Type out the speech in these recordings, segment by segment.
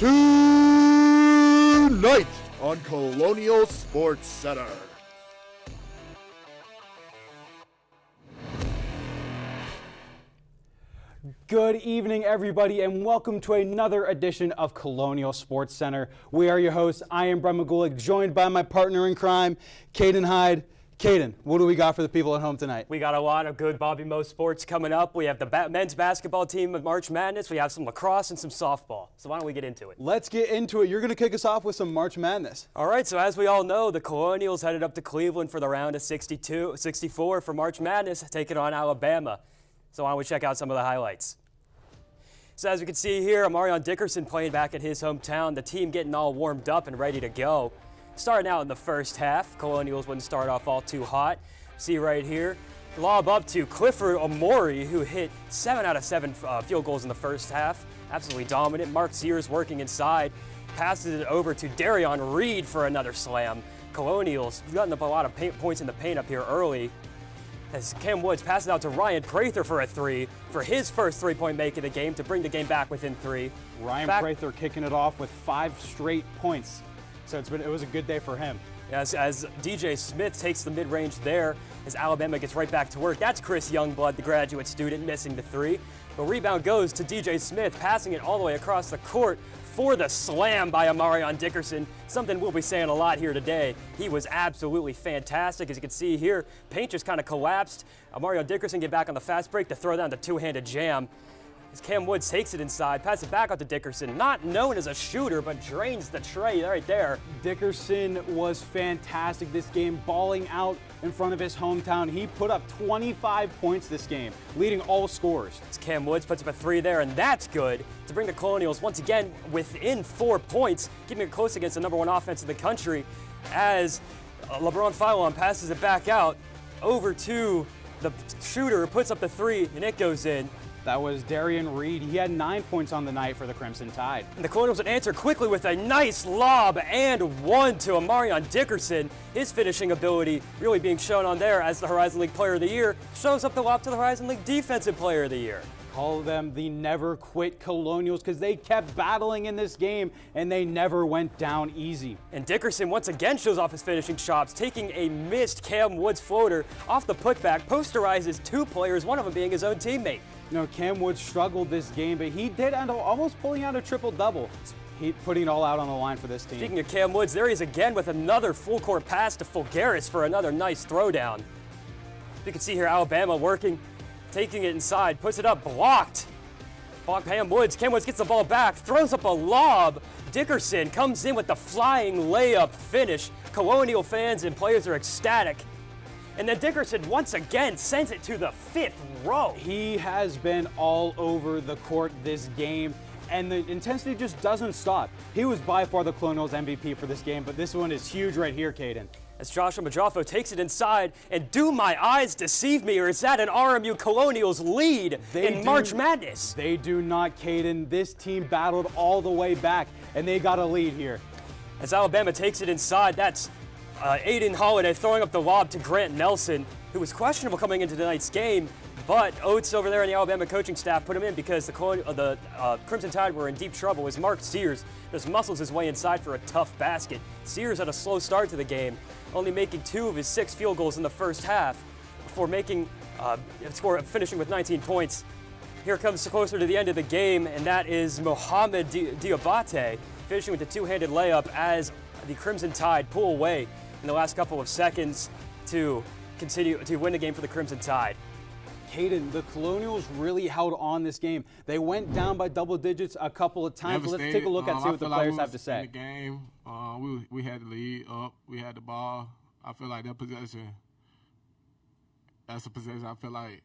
Tonight on Colonial Sports Center. Good evening, everybody, and welcome to another edition of Colonial Sports Center. We are your hosts. I am Brett McGulick, joined by my partner in crime, Caden Hyde. Caden, what do we got for the people at home tonight? We got a lot of good Bobby Moe sports coming up. We have the men's basketball team of March Madness. We have some lacrosse and some softball. So why don't we get into it? Let's get into it. You're going to kick us off with some March Madness. All right, so as we all know, the Colonials headed up to Cleveland for the round of 64 for March Madness, taking on Alabama. So why don't we check out some of the highlights? So as we can see here, Amarion Dickerson playing back at his hometown, the team getting all warmed up and ready to go. Starting out in the first half, Colonials wouldn't start off all too hot. See right here, lob up to Clifford Omori, who hit 7 out of 7 field goals in the first half. Absolutely dominant. Mark Sears working inside, passes it over to Darion Reed for another slam. Colonials gotten up a lot of points in the paint up here early, as Cam Woods passes out to Ryan Prather for a three, for his first three-point make of the game to bring the game back within 3. Ryan Prather kicking it off with 5 straight points. So it was a good day for him. As DJ Smith takes the mid-range there, as Alabama gets right back to work. That's Chris Youngblood, the graduate student, missing the 3. The rebound goes to DJ Smith, passing it all the way across the court for the slam by Amarion Dickerson. Something we'll be saying a lot here today. He was absolutely fantastic. As you can see here, paint just kind of collapsed. Amarion Dickerson get back on the fast break to throw down the two-handed jam. As Cam Woods takes it inside, passes it back out to Dickerson, not known as a shooter, but drains the tray right there. Dickerson was fantastic this game, balling out in front of his hometown. He put up 25 points this game, leading all scorers. As Cam Woods puts up a 3 there, and that's good to bring the Colonials once again within 4 points, keeping it close against the #1 offense in the country, as LeBron Philon passes it back out over to the shooter who puts up the 3, and it goes in. That was Darion Reed. He had 9 points on the night for the Crimson Tide. And the Colonials would answer quickly with a nice lob and 1 to Amarion Dickerson. His finishing ability really being shown on there as the Horizon League Player of the Year. Shows up the lob to the Horizon League Defensive Player of the Year. Call them the never quit Colonials because they kept battling in this game and they never went down easy. And Dickerson once again shows off his finishing chops, taking a missed Cam Woods floater off the putback, posterizes 2 players, one of them being his own teammate. You know, Cam Woods struggled this game, but he did end up almost pulling out a triple-double. Putting it all out on the line for this team. Speaking of Cam Woods, there he is again with another full-court pass to Fulgaris for another nice throwdown. You can see here Alabama working, taking it inside, puts it up, blocked. Blocked Cam Woods. Cam Woods gets the ball back, throws up a lob. Dickerson comes in with the flying layup finish. Colonial fans and players are ecstatic. And then Dickerson once again sends it to the 5th row. He has been all over the court this game, and the intensity just doesn't stop. He was by far the Colonials MVP for this game, but this one is huge right here, Caden. As Joshua Madrafo takes it inside, and do my eyes deceive me, or is that an RMU Colonials lead in March Madness? They do not, Caden. This team battled all the way back, and they got a lead here. As Alabama takes it inside, that's Aiden Holiday throwing up the lob to Grant Nelson, who was questionable coming into tonight's game, but Oates over there in the Alabama coaching staff put him in because the Crimson Tide were in deep trouble as Mark Sears just muscles his way inside for a tough basket. Sears had a slow start to the game, only making 2 of his 6 field goals in the first half before finishing with 19 points. Here comes closer to the end of the game, and that is Mohamed Diabate finishing with the 2-handed layup as the Crimson Tide pull away in the last couple of seconds to continue to win the game for the Crimson Tide. Caden, the Colonials really held on this game. They went down by double digits a couple of times. Let's take a look and see what the players have to say. In the game, we had the lead up. We had the ball. I feel like that's a possession I feel like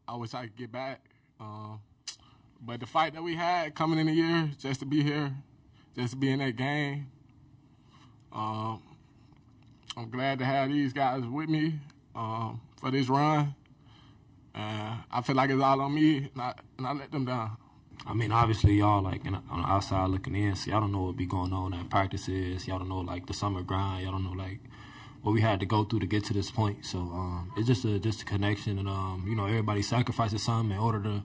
I wish I could get back. But the fight that we had coming in the year, just to be here, just to be in that game, I'm glad to have these guys with me for this run. I feel like it's all on me, not let them down. I mean, obviously, y'all, like, on the outside looking in, so y'all don't know what be going on at practices. Y'all don't know, like, the summer grind. Y'all don't know, like, what we had to go through to get to this point. So it's just a connection, and, you know, everybody sacrifices something in order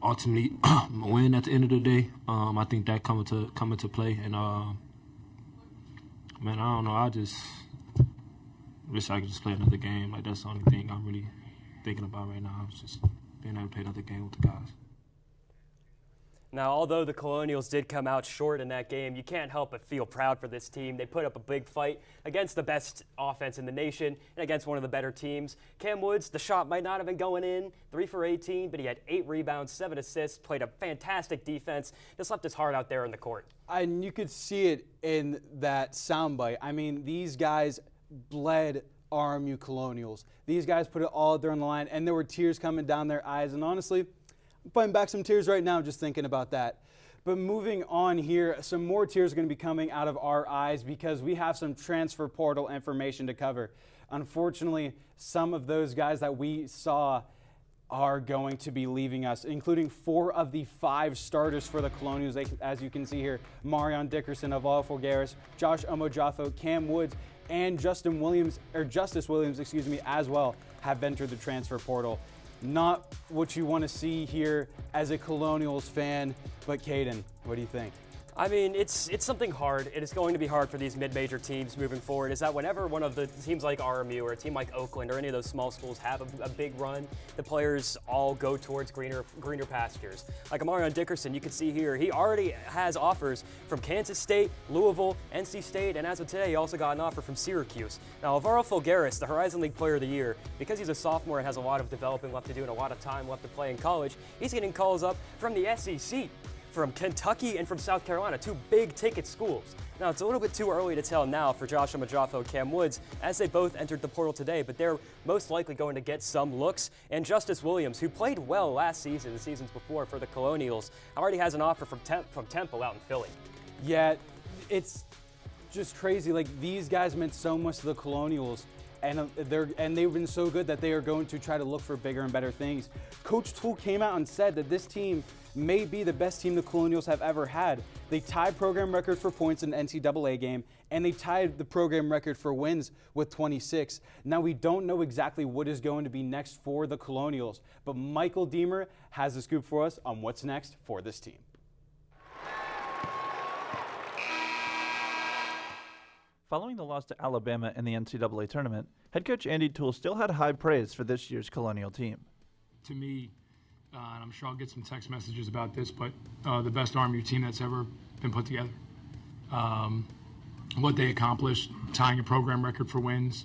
ultimately win at the end of the day. I think that come into play. And man, I don't know. I just wish I could just play another game. Like, that's the only thing I'm really thinking about right now. It's just being able to play another game with the guys. Now, although the Colonials did come out short in that game, you can't help but feel proud for this team. They put up a big fight against the best offense in the nation and against one of the better teams. Cam Woods, the shot might not have been going in, 3 for 18, but he had 8 rebounds, 7 assists, played a fantastic defense, just left his heart out there in the court. And you could see it in that soundbite. I mean, these guys bled RMU Colonials. These guys put it all there on the line, and there were tears coming down their eyes. And honestly, I'm fighting back some tears right now just thinking about that. But moving on here, some more tears are going to be coming out of our eyes because we have some transfer portal information to cover. Unfortunately, some of those guys that we saw are going to be leaving us, including 4 of the 5 starters for the Colonials. As you can see here, Marion Dickerson, Aval Folgaris, Josh Omojaffo, Cam Woods, and Justice Williams, as well, have entered the transfer portal. Not what you want to see here as a Colonials fan, but Caden, what do you think? I mean, it's something hard. It is going to be hard for these mid-major teams moving forward, is that whenever one of the teams like RMU or a team like Oakland or any of those small schools have a big run, the players all go towards greener pastures. Like Amarion Dickerson, you can see here, he already has offers from Kansas State, Louisville, NC State, and as of today, he also got an offer from Syracuse. Now, Alvaro Folgaris, the Horizon League Player of the Year, because he's a sophomore and has a lot of developing left to do and a lot of time left to play in college, he's getting calls up from the SEC. From Kentucky and from South Carolina, 2 big-ticket schools. Now, it's a little bit too early to tell now for Josh Omojaffo and Cam Woods, as they both entered the portal today, but they're most likely going to get some looks. And Justice Williams, who played well last season, the seasons before for the Colonials, already has an offer from Temple out in Philly. Yeah, it's just crazy. Like, these guys meant so much to the Colonials, and they've been so good that they are going to try to look for bigger and better things. Coach Toole came out and said that this team may be the best team the Colonials have ever had. They tied program record for points in the NCAA game, and they tied the program record for wins with 26. Now, we don't know exactly what is going to be next for the Colonials, but Michael Deemer has a scoop for us on what's next for this team. Following the loss to Alabama in the NCAA tournament, head coach Andy Toole still had high praise for this year's Colonial team. To me, and I'm sure I'll get some text messages about this, but the best RMU team that's ever been put together. What they accomplished, tying a program record for wins,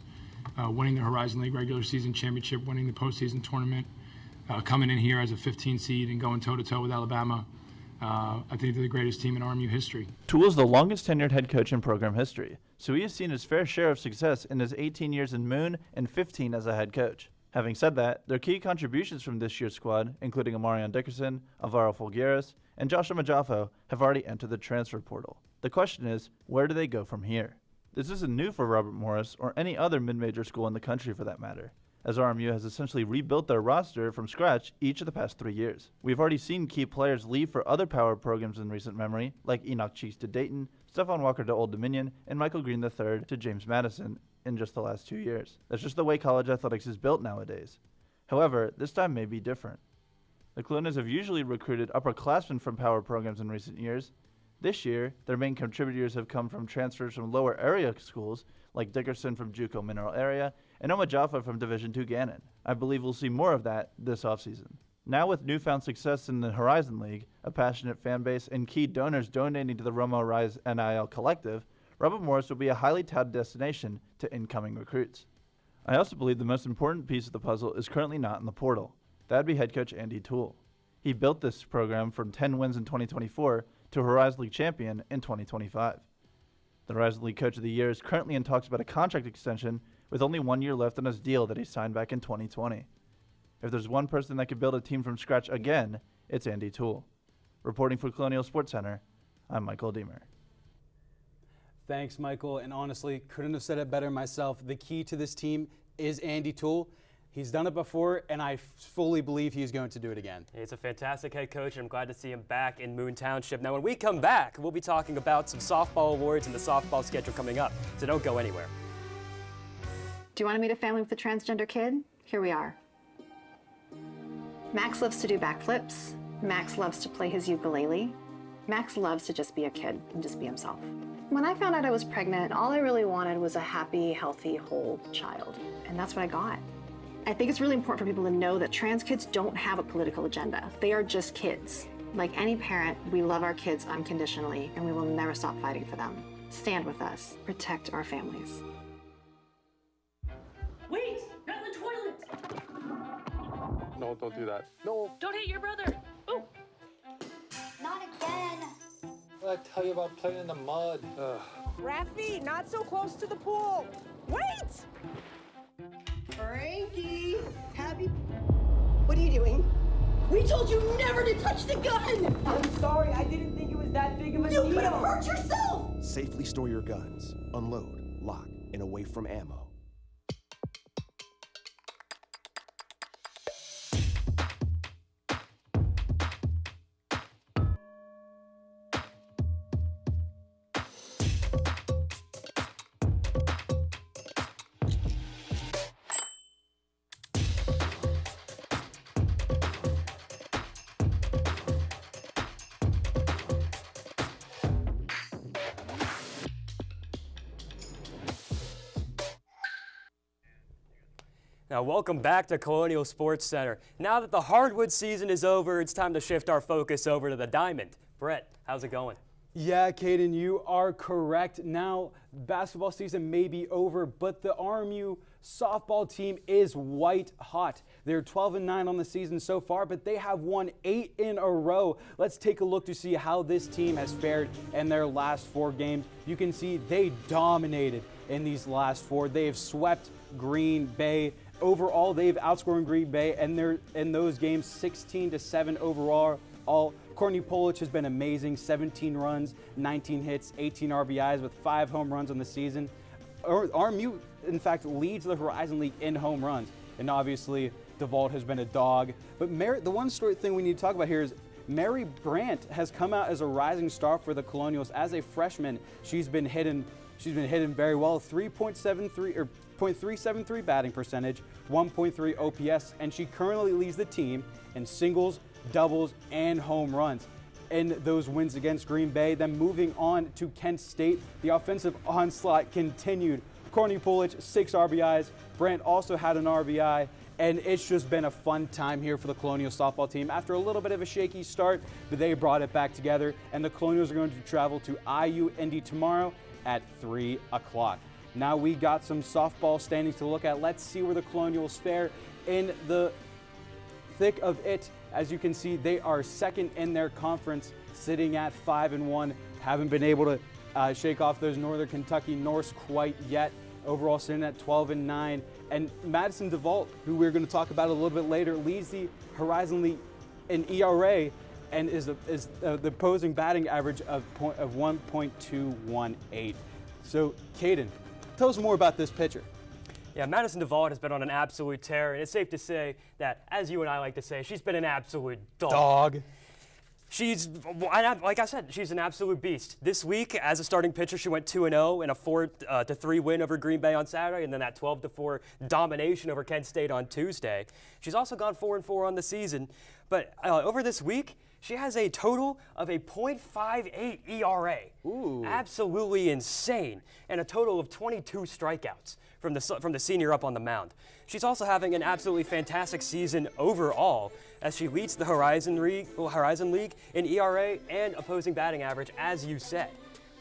winning the Horizon League regular season championship, winning the postseason tournament, coming in here as a 15 seed and going toe-to-toe with Alabama. I think they're the greatest team in RMU history. Toole is the longest tenured head coach in program history, so he has seen his fair share of success in his 18 years in Moon and 15 as a head coach. Having said that, their key contributions from this year's squad, including Amarion Dickerson, Alvaro Folgaris, and Josh Omojaffo, have already entered the transfer portal. The question is, where do they go from here? This isn't new for Robert Morris or any other mid-major school in the country for that matter, as RMU has essentially rebuilt their roster from scratch each of the past 3 years. We've already seen key players leave for other power programs in recent memory, like Enoch Cheeks to Dayton, Stephon Walker to Old Dominion, and Michael Green III to James Madison in just the last 2 years. That's just the way college athletics is built nowadays. However, this time may be different. The Colonials have usually recruited upperclassmen from power programs in recent years. This year, their main contributors have come from transfers from lower area schools, like Dickerson from JUCO Mineral Area and Omojaffo from Division II Gannon. I believe we'll see more of that this offseason. Now with newfound success in the Horizon League, a passionate fan base, and key donors donating to the Romo Rise NIL Collective, Robert Morris will be a highly touted destination to incoming recruits. I also believe the most important piece of the puzzle is currently not in the portal. That'd be head coach Andy Toole. He built this program from 10 wins in 2024 to a Horizon League champion in 2025. The Horizon League Coach of the Year is currently in talks about a contract extension with only 1 year left on his deal that he signed back in 2020. If there's one person that could build a team from scratch again, it's Andy Toole. Reporting for Colonial Sports Center, I'm Michael Deemer. Thanks, Michael, and honestly, couldn't have said it better myself. The key to this team is Andy Toole. He's done it before, and I fully believe he's going to do it again. He's a fantastic head coach, and I'm glad to see him back in Moon Township. Now, when we come back, we'll be talking about some softball awards and the softball schedule coming up, so don't go anywhere. Do you want to meet a family with a transgender kid? Here we are. Max loves to do backflips. Max loves to play his ukulele. Max loves to just be a kid and just be himself. When I found out I was pregnant, all I really wanted was a happy, healthy, whole child. And that's what I got. I think it's really important for people to know that trans kids don't have a political agenda. They are just kids. Like any parent, we love our kids unconditionally, and we will never stop fighting for them. Stand with us. Protect our families. Wait! Not in the toilet! No, don't do that. No. Don't hit your brother! Ooh! Not again. What did I tell you about playing in the mud? Raffy, not so close to the pool. Wait! Frankie, Tabby, what are you doing? We told you never to touch the gun! I'm sorry, I didn't think it was that big of a deal. You could have hurt yourself! Safely store your guns. Unload, lock, and away from ammo. Now, welcome back to Colonial Sports Center. Now that the hardwood season is over, it's time to shift our focus over to the diamond. Brett, how's it going? Yeah, Caden, you are correct. Now, basketball season may be over, but the RMU softball team is white hot. They're 12-9 on the season so far, but they have won 8 in a row. Let's take a look to see how this team has fared in their last 4 games. You can see they dominated in these last 4. They have swept Green Bay. Overall, they've outscored Green Bay, and they're in those games 16-7 overall. Courtney Polich has been amazing, 17 runs, 19 hits, 18 RBIs with 5 home runs on the season. RMU, in fact, leads the Horizon League in home runs. And obviously, DeVault has been a dog. But the one thing we need to talk about here is Mary Brandt has come out as a rising star for the Colonials. As a freshman, she's been hitting very well, 3.73 batting percentage, 1.3 OPS, and she currently leads the team in singles, doubles, and home runs in those wins against Green Bay. Then moving on to Kent State, the offensive onslaught continued. Courtney Polich, 6 RBIs. Brandt also had an RBI. And it's just been a fun time here for the Colonial softball team. After a little bit of a shaky start, but they brought it back together. And the Colonials are going to travel to IU Indy tomorrow at 3 o'clock. Now we got some softball standings to look at. Let's see where the Colonials fare in the thick of it. As you can see, they are second in their conference, sitting at 5-1. Haven't been able to shake off those Northern Kentucky Norse quite yet. Overall, sitting at 12-9. And Madison DeVault, who we're going to talk about a little bit later, leads the Horizon League in ERA and is the opposing batting average of 1.218. So, Caden, tell us more about this pitcher. Yeah, Madison DeVault has been on an absolute tear, and it's safe to say that, as you and I like to say, she's been an absolute dog. She's, like I said, she's an absolute beast. This week, as a starting pitcher, she went 2-0 in a 4-3 win over Green Bay on Saturday, and then that 12-4 domination over Kent State on Tuesday. She's also gone 4-4 on the season, but over this week, she has a total of a .58 ERA. Ooh. Absolutely insane, and a total of 22 strikeouts from the senior up on the mound. She's also having an absolutely fantastic season overall, as she leads the Horizon League in ERA and opposing batting average, as you said.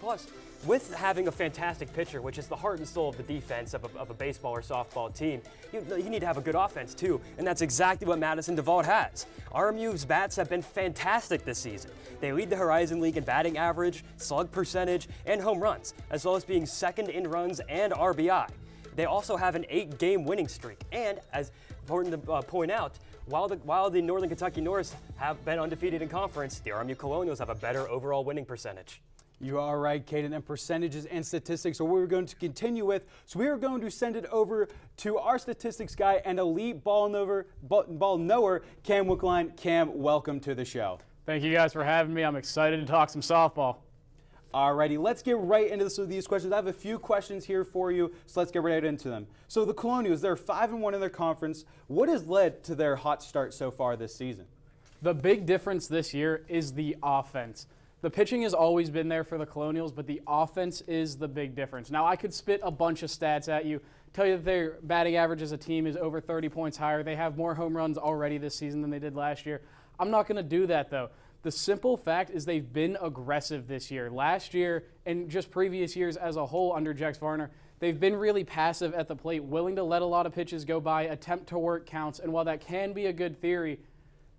Plus, with having a fantastic pitcher, which is the heart and soul of the defense of a baseball or softball team, you need to have a good offense too, and that's exactly what Madison DeVault has. RMU's bats have been fantastic this season. They lead the Horizon League in batting average, slug percentage, and home runs, as well as being second in runs and RBI. They also have an 8-game winning streak, and as important to point out, while the Northern Kentucky Norse have been undefeated in conference, the RMU Colonials have a better overall winning percentage. You are right, Caden, and percentages and statistics are what we're going to continue with. So we are going to send it over to our statistics guy and elite ball knower, Cam Wickline. Cam, welcome to the show. Thank you guys for having me. I'm excited to talk some softball. Alrighty, let's get right into these questions. I have a few questions here for you, so let's get right into them. So the Colonials, they're 5-1 in their conference. What has led to their hot start so far this season? The big difference this year is the offense. The pitching has always been there for the Colonials, but the offense is the big difference. Now, I could spit a bunch of stats at you, tell you that their batting average as a team is over 30 points higher. They have more home runs already this season than they did last year. I'm not going to do that, though. The simple fact is they've been aggressive this year. Last year and just previous years as a whole under Jex Varner, they've been really passive at the plate, willing to let a lot of pitches go by, attempt to work counts, and while that can be a good theory,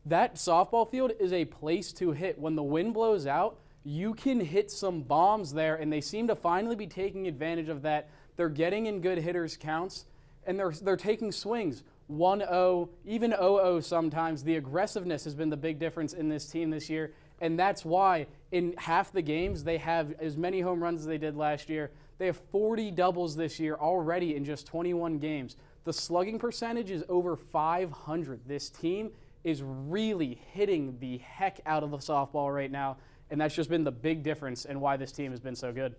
that softball field is a place to hit. When the wind blows out, you can hit some bombs there, and they seem to finally be taking advantage of that. They're getting in good hitters' counts, and they're taking swings. 1-0, even 0-0 sometimes. The aggressiveness has been the big difference in this team this year, and that's why in half the games they have as many home runs as they did last year. They have 40 doubles this year already in just 21 games. The slugging percentage is over 500. This team is really hitting the heck out of the softball right now, and that's just been the big difference in why this team has been so good.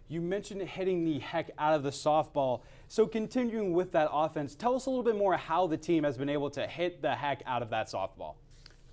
You mentioned hitting the heck out of the softball. So continuing with that offense, tell us a little bit more how the team has been able to hit the heck out of that softball.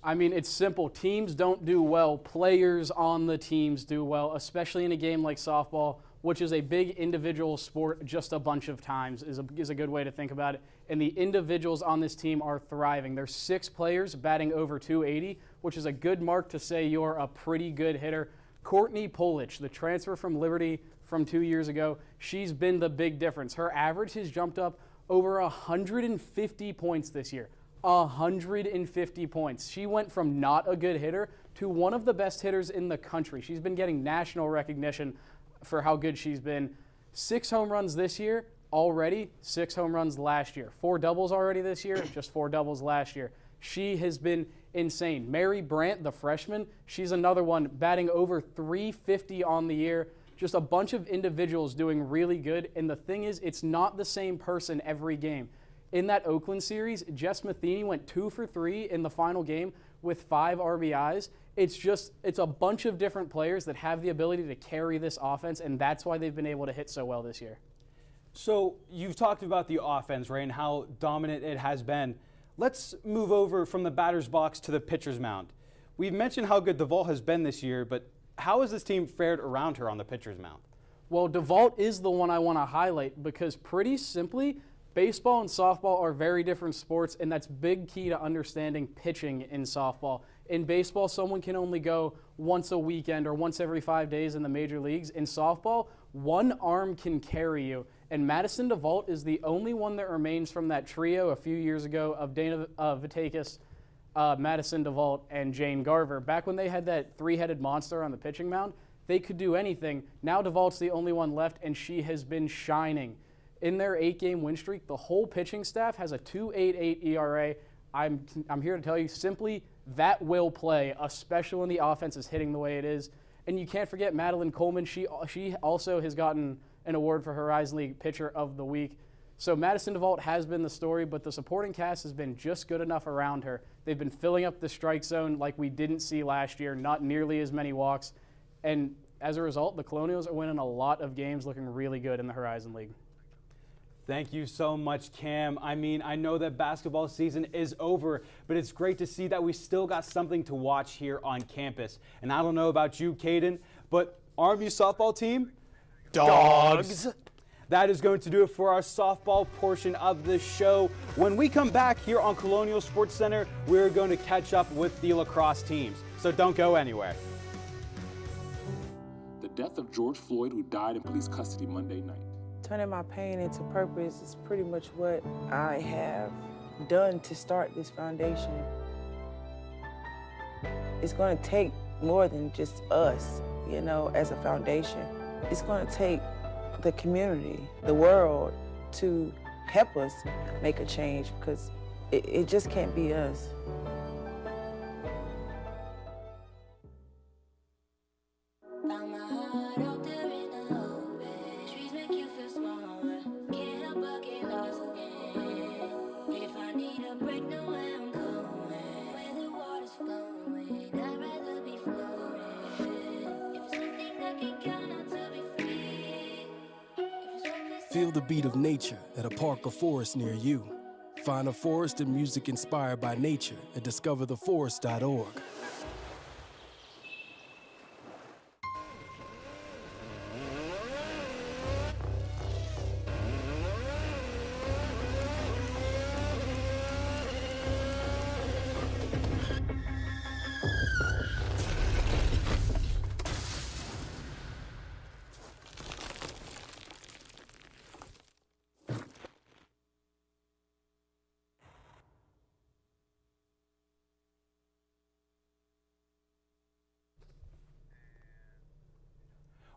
I mean, it's simple. Teams don't do well. Players on the teams do well, especially in a game like softball, which is a big individual sport just a bunch of times is a good way to think about it. And the individuals on this team are thriving. There's 6 players batting over 280, which is a good mark to say you're a pretty good hitter. Courtney Polich, the transfer from Liberty from 2 years ago, she's been the big difference. Her average has jumped up over 150 points this year. 150 points. She went from not a good hitter to one of the best hitters in the country. She's been getting national recognition for how good she's been. 6 home runs this year already, 6 home runs last year. 4 doubles already this year, just 4 doubles last year. She has been insane. Mary Brandt, the freshman, she's another one batting over 350 on the year. Just a bunch of individuals doing really good. And the thing is, it's not the same person every game. In that Oakland series, Jess Matheny went 2 for 3 in the final game with 5 RBIs. It's a bunch of different players that have the ability to carry this offense, and that's why they've been able to hit so well this year. So you've talked about the offense, right, and how dominant it has been. Let's move over from the batter's box to the pitcher's mound. We've mentioned how good DeVault has been this year, but how has this team fared around her on the pitcher's mound? Well, DeVault is the one I want to highlight because pretty simply, baseball and softball are very different sports, and that's big key to understanding pitching in softball. In baseball, someone can only go once a weekend or once every 5 days in the major leagues. In softball, one arm can carry you. And Madison DeVault is the only one that remains from that trio a few years ago of Dana Vitakis, Madison DeVault, and Jane Garver. Back when they had that 3-headed monster on the pitching mound, they could do anything. Now DeVault's the only one left, and she has been shining. In their 8-game win streak, the whole pitching staff has a 2.88 ERA. I'm here to tell you simply that will play, especially when the offense is hitting the way it is. And you can't forget Madeline Coleman. She also has gotten an award for Horizon League Pitcher of the Week. So Madison DeVault has been the story, but the supporting cast has been just good enough around her. They've been filling up the strike zone like we didn't see last year, not nearly as many walks. And as a result, the Colonials are winning a lot of games, looking really good in the Horizon League. Thank you so much, Cam. I mean, I know that basketball season is over, but it's great to see that we still got something to watch here on campus. And I don't know about you, Caden, but RMU softball team, dogs. That is going to do it for our softball portion of the show. When we come back here on Colonial Sports Center, we're going to catch up with the lacrosse teams. So don't go anywhere. The death of George Floyd, who died in police custody Monday night. Turning my pain into purpose is pretty much what I have done to start this foundation. It's going to take more than just us, you know, as a foundation. It's going to take the community, the world, to help us make a change because it just can't be us. Feel the beat of nature at a park or forest near you. Find a forest and music inspired by nature at discovertheforest.org.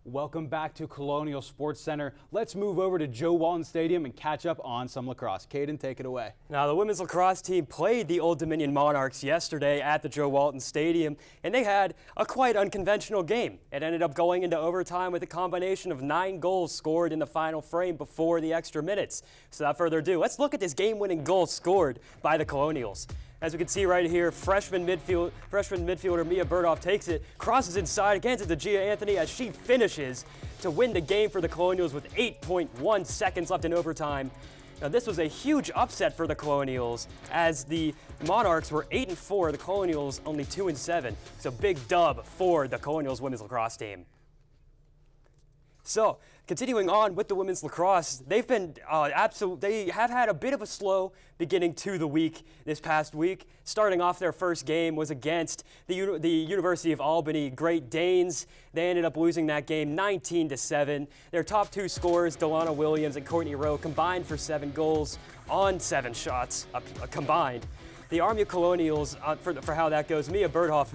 Welcome back to Colonial Sports Center. Let's move over to Joe Walton Stadium and catch up on some lacrosse. Caden, take it away. Now, the women's lacrosse team played the Old Dominion Monarchs yesterday at the Joe Walton Stadium, and they had a quite unconventional game. It ended up going into overtime with a combination of 9 goals scored in the final frame before the extra minutes. So without further ado, let's look at this game-winning goal scored by the Colonials. As we can see right here, freshman midfielder Mia Berthoff takes it, crosses inside, again to Gia Anthony as she finishes to win the game for the Colonials with 8.1 seconds left in overtime. Now, this was a huge upset for the Colonials as the Monarchs were 8-4, the Colonials only 2-7. So big dub for the Colonials women's lacrosse team. So, continuing on with the women's lacrosse, they've been they have had a bit of a slow beginning to the week this past week. Starting off, their first game was against the University of Albany Great Danes. They ended up losing that game 19-7. Their top 2 scorers, Delana Williams and Courtney Rowe, combined for 7 goals on 7 shots combined. The RMU Colonials, for how that goes, Mia Berthoff,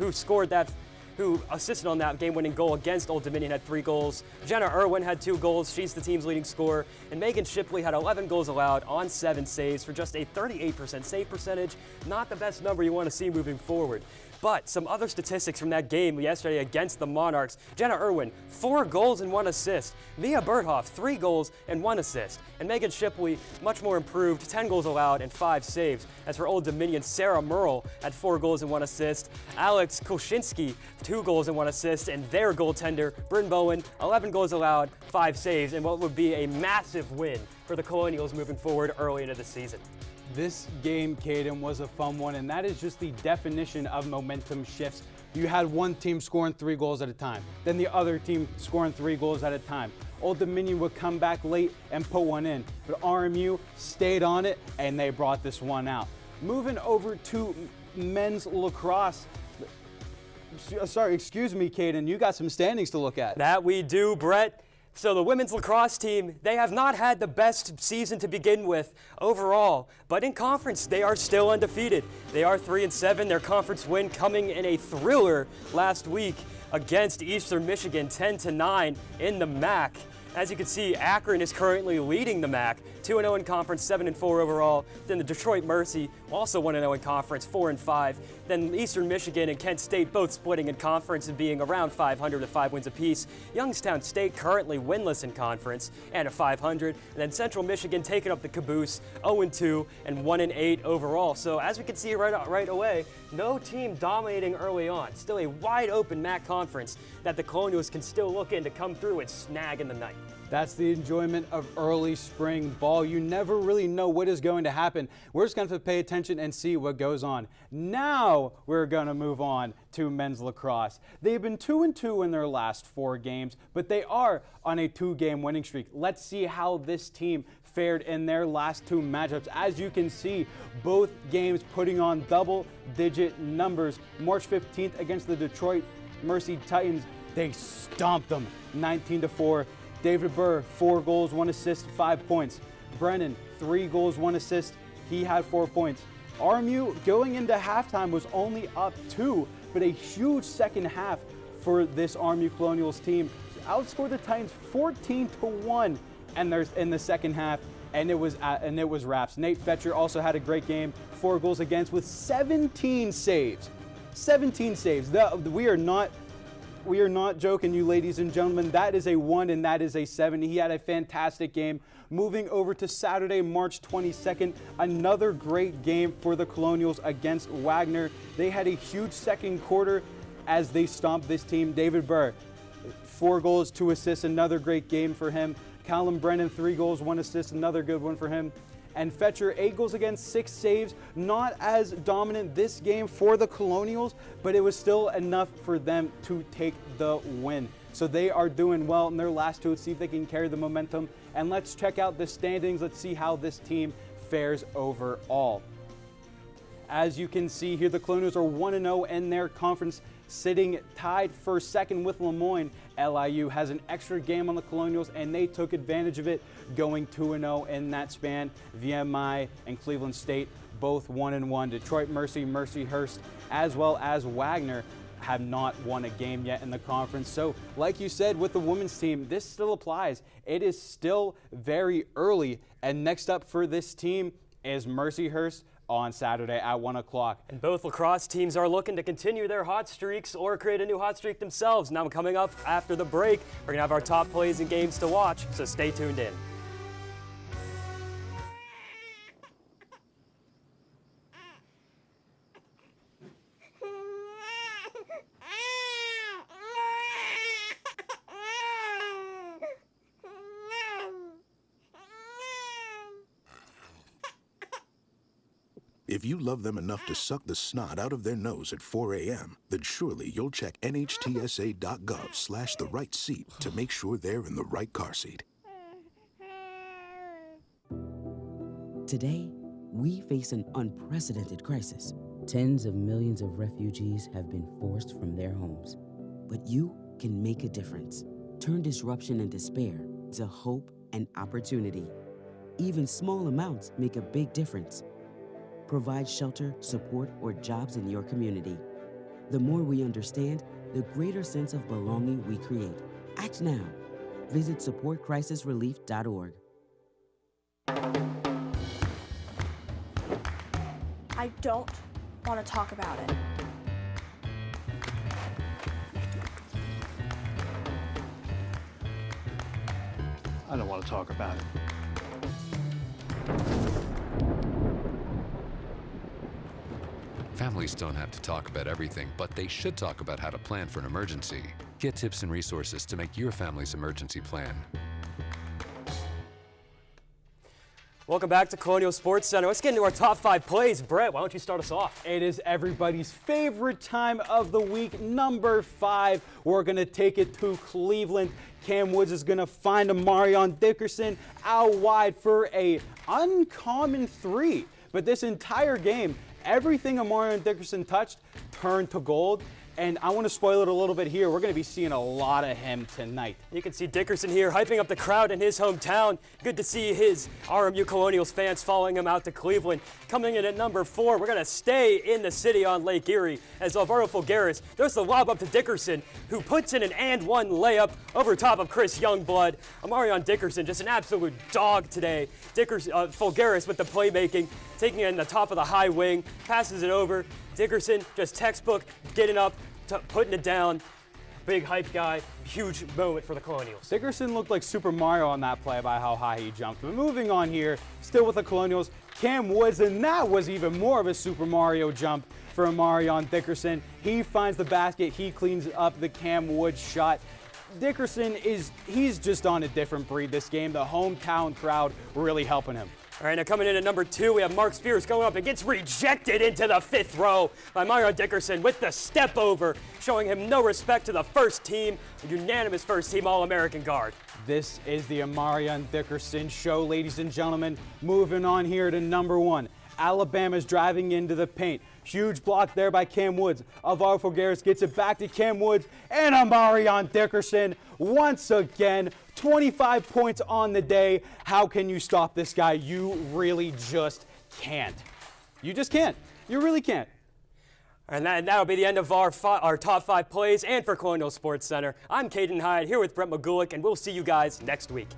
who assisted on that game-winning goal against Old Dominion, had 3 goals. Jenna Irwin had 2 goals. She's the team's leading scorer. And Megan Shipley had 11 goals allowed on 7 saves for just a 38% save percentage. Not the best number you want to see moving forward. But some other statistics from that game yesterday against the Monarchs. Jenna Irwin, 4 goals and 1 assist. Mia Berthoff, 3 goals and 1 assist. And Megan Shipley, much more improved, 10 goals allowed and 5 saves. As for Old Dominion, Sarah Merle had 4 goals and 1 assist. Alex Kolshinsky, 2 goals and 1 assist. And their goaltender, Bryn Bowen, 11 goals allowed, 5 saves. And what would be a massive win for the Colonials moving forward early into the season. This game, Caden, was a fun one, and that is just the definition of momentum shifts. You had one team scoring 3 goals at a time, then the other team scoring 3 goals at a time. Old Dominion would come back late and put one in, but RMU stayed on it, and they brought this one out. Moving over to men's lacrosse. Sorry, excuse me, Caden, you got some standings to look at. That we do, Brett. So the women's lacrosse team, they have not had the best season to begin with overall, but in conference they are still undefeated. They are 3-7, their conference win coming in a thriller last week against Eastern Michigan, 10-9 in the MAC. As you can see, Akron is currently leading the MAC, 2-0 in conference, 7-4 overall. Then the Detroit Mercy, also 1-0 in conference, 4-5. Then Eastern Michigan and Kent State both splitting in conference and being around 500 with 5 wins apiece. Youngstown State currently winless in conference and a 500. And then Central Michigan taking up the caboose, 0-2 and 1-8 overall. So as we can see right away, no team dominating early on. Still a wide open MAC conference that the Colonials can still look in to come through and snag in the night. That's the enjoyment of early spring ball. You never really know what is going to happen. We're just going to have to pay attention and see what goes on. Now we're going to move on to men's lacrosse. They've been 2-2 in their last 4 games, but they are on a 2-game winning streak. Let's see how this team fared in their last 2 matchups. As you can see, both games putting on double-digit numbers. March 15th against the Detroit Mercy Titans, they stomped them 19-4. David Burr, 4 goals, 1 assist, 5 points. Brennan, 3 goals, 1 assist. He had 4 points. RMU going into halftime was only up 2, but a huge second half for this RMU Colonials team. Outscored the Titans 14-1, and there's in the second half, and it was wraps. Nate Fetcher also had a great game, 4 goals against with 17 saves. 17 saves. We are not joking, you ladies and gentlemen. That is a 1 and that is a 7. He had a fantastic game. Moving over to Saturday, March 22nd, another great game for the Colonials against Wagner. They had a huge second quarter as they stomped this team. David Burr, 4 goals, 2 assists, another great game for him. Callum Brennan, 3 goals, 1 assist, another good one for him. and Fetcher, 8 goals against, 6 saves. Not as dominant this game for the Colonials, but it was still enough for them to take the win. So they are doing well in their last 2. Let's see if they can carry the momentum. And let's check out the standings. Let's see how this team fares overall. As you can see here, the Colonials are 1-0 in their conference, sitting tied for second with Lemoyne. LIU has an extra game on the Colonials, and they took advantage of it, going 2-0 in that span. VMI and Cleveland State both 1-1. Detroit Mercy, Mercyhurst, as well as Wagner have not won a game yet in the conference. So like you said, with the women's team, this still applies. It is still very early, and next up for this team is Mercyhurst on Saturday at 1 o'clock. And both lacrosse teams are looking to continue their hot streaks or create a new hot streak themselves. Now coming up after the break, we're going to have our top plays and games to watch, so stay tuned in. If you love them enough to suck the snot out of their nose at 4 a.m., then surely you'll check nhtsa.gov/the right seat to make sure they're in the right car seat. Today, we face an unprecedented crisis. Tens of millions of refugees have been forced from their homes. But you can make a difference. Turn disruption and despair to hope and opportunity. Even small amounts make a big difference. Provide shelter, support, or jobs in your community. The more we understand, the greater sense of belonging we create. Act now. Visit supportcrisisrelief.org. I don't want to talk about it. I don't want to talk about it. Families don't have to talk about everything, but they should talk about how to plan for an emergency. Get tips and resources to make your family's emergency plan. Welcome back to Colonial Sports Center. Let's get into our top 5 plays. Brett, why don't you start us off? It is everybody's favorite time of the week, number 5. We're going to take it to Cleveland. Cam Woods is going to find Amarion Dickerson out wide for a uncommon 3. But this entire game, everything Amarion Dickerson touched turned to gold. And I want to spoil it a little bit here. We're going to be seeing a lot of him tonight. You can see Dickerson here hyping up the crowd in his hometown. Good to see his RMU Colonials fans following him out to Cleveland. Coming in at number 4, we're going to stay in the city on Lake Erie as Alvaro Fulgaris throws the lob up to Dickerson, who puts in an and-one layup over top of Chris Youngblood. Amarion Dickerson, just an absolute dog today. Fulgaris with the playmaking, taking it in the top of the high wing, passes it over. Dickerson, just textbook, getting up, putting it down. Big hype guy, huge moment for the Colonials. Dickerson looked like Super Mario on that play by how high he jumped. But moving on here, still with the Colonials, Cam Woods, and that was even more of a Super Mario jump for Amarion Dickerson. He finds the basket, he cleans up the Cam Woods shot. Dickerson he's just on a different breed this game. The hometown crowd really helping him. All right, now coming in at number 2, we have Mark Spears going up and gets rejected into the 5th row by Amarion Dickerson with the step over, showing him no respect to the first team, a unanimous first team All-American guard. This is the Amarion Dickerson show, ladies and gentlemen. Moving on here to number 1. Alabama's driving into the paint. Huge block there by Cam Woods. Alvaro Fulgaris gets it back to Cam Woods, and Amarion Dickerson once again. 25 points on the day. How can you stop this guy? You really just can't. You just can't. You really can't. And that'll be the end of our top 5 plays and for Colonial Sports Center. I'm Caden Hyde here with Brett McGulick, and we'll see you guys next week.